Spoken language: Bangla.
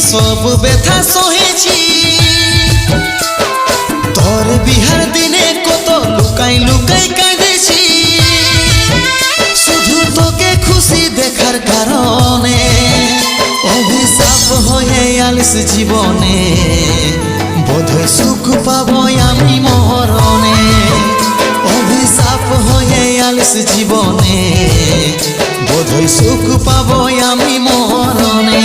সব ব্যথা সহেছি তোর বিহার দিনে কত লুকাই লুকাই কাঁদেছি শুধু তোকে খুশি দেখার কারণে অভিশাপ হয়ে আলিস জীবনে বোধহয় সুখ পাবো আমি মরণে অভিশাপ হয়ে আলিস জীবনে বোধহয় সুখ পাবো আমি মরণে